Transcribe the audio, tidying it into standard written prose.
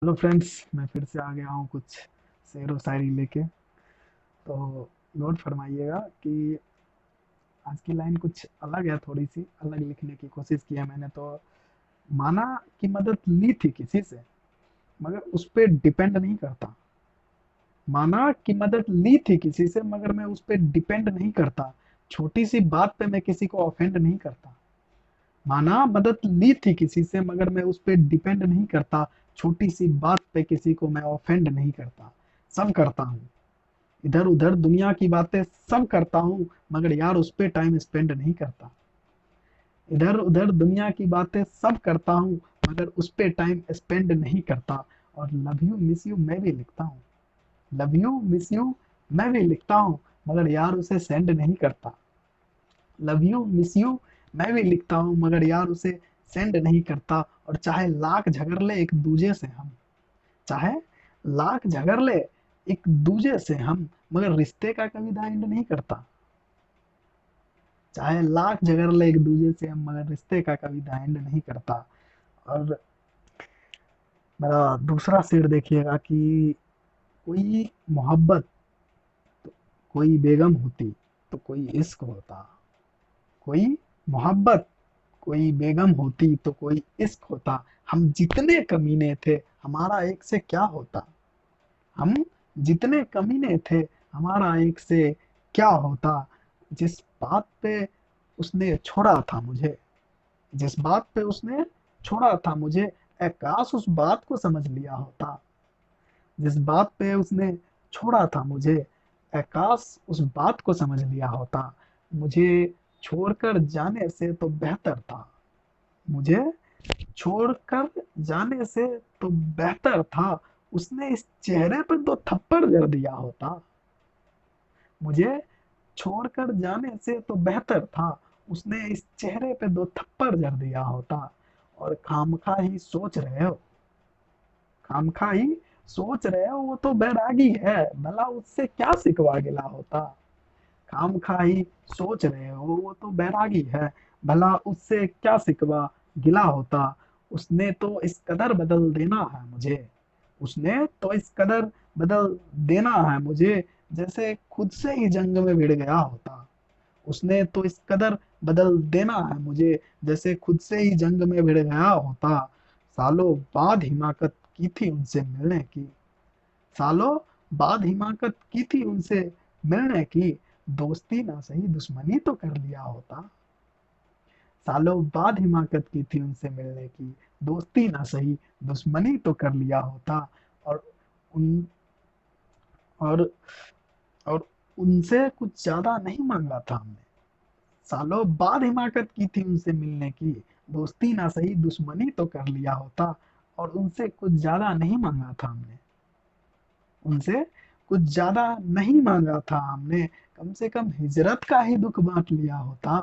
Hello friends, मैं फिर से आ गया हूँ कुछ शेर व शायरी लेके। तो नोट फरमाइएगा कि आज की लाइन कुछ अलग है, थोड़ी सी अलग लिखने की कोशिश की है मैंने। तो माना कि मदद ली थी किसी से, मगर उस पे डिपेंड नहीं करता। माना कि मदद ली थी किसी से, मगर मैं उस पे डिपेंड नहीं करता। छोटी सी बात पे मैं किसी को ऑफेंड नहीं करता। माना मदद ली थी किसी से, मगर मैं उस पे डिपेंड नहीं करता। छोटी सी बात पे किसी को मैं ऑफेंड नहीं करता। सब करता हूँ, इधर उधर दुनिया की बातें सब करता हूँ, मगर यार उस पे टाइम स्पेंड नहीं करता। इधर उधर दुनिया की बातें सब करता हूँ, मगर उस पे टाइम स्पेंड नहीं करता। और लव यू मिस यू मैं भी लिखता हूँ। लव यू मिस यू मैं भी लिखता हूँ, मगर यार उसे सेंड नहीं करता। लव यू मिस यू मैं भी लिखता हूँ, मगर यार उसे सेंड नहीं करता। और चाहे लाख झगड़ ले एक दूजे से हम, चाहे लाख झगड़ ले एक दूजे से हम, मगर रिश्ते का कभी दा एंड नहीं करता। चाहे लाख झगड़ ले एक दूजे से हम, मगर रिश्ते का कभी दा एंड नहीं करता। और मेरा दूसरा शेर देखिएगा कि कोई मोहब्बत, कोई बेगम होती तो कोई इश्क होता। कोई मोहब्बत, कोई बेगम होती तो कोई इश्क होता। हम जितने कमीने थे, हमारा एक से क्या होता। हम जितने कमीने थे, हमारा एक से क्या होता। जिस बात पे उसने छोड़ा था मुझे, जिस बात पे उसने छोड़ा था मुझे, ए काश उस बात को समझ लिया होता। जिस बात पे उसने छोड़ा था मुझे, ए काश उस बात को समझ लिया होता। मुझे छोड़कर जाने से तो बेहतर था। मुझे छोड़कर जाने से तो बेहतर था, उसने इस चेहरे पर दो थप्पड़ जड़ दिया होता। मुझे छोड़कर जाने से तो बेहतर था, उसने इस चेहरे पे दो थप्पड़ जड़ दिया होता। और खामखा ही सोच रहे हो, खामखा ही सोच रहे हो वो तो बैरागी है, भला उससे क्या सिकवा गिला होता। खामखा ही सोच रहे हो वो तो बैरागी है, भला उससे क्या सिकवा गिला होता। उसने तो इस कदर बदल देना है मुझे, उसने तो इस कदर बदल देना है मुझे, जैसे खुद से ही जंग में भिड़ गया होता। उसने तो इस कदर बदल देना है मुझे, जैसे खुद से ही जंग में भिड़ गया होता। सालों बाद हिमाकत की थी उनसे मिलने की, सालों बाद हिमाकत की थी उनसे मिलने की, दोस्ती ना सही दुश्मनी तो कर लिया होता। सालों बाद हिमाकत की थी उनसे मिलने की, दोस्ती ना सही दुश्मनी तो कर लिया होता। और उन और और उनसे कुछ ज्यादा नहीं मांगा था हमने। सालों बाद हिमाकत की थी उनसे मिलने की, दोस्ती ना सही दुश्मनी तो कर लिया होता। और उनसे कुछ ज्यादा नहीं मांगा था हमने, उनसे कुछ ज्यादा नहीं मांगा था हमने, कम से कम हिजरत का ही दुख बांट लिया होता।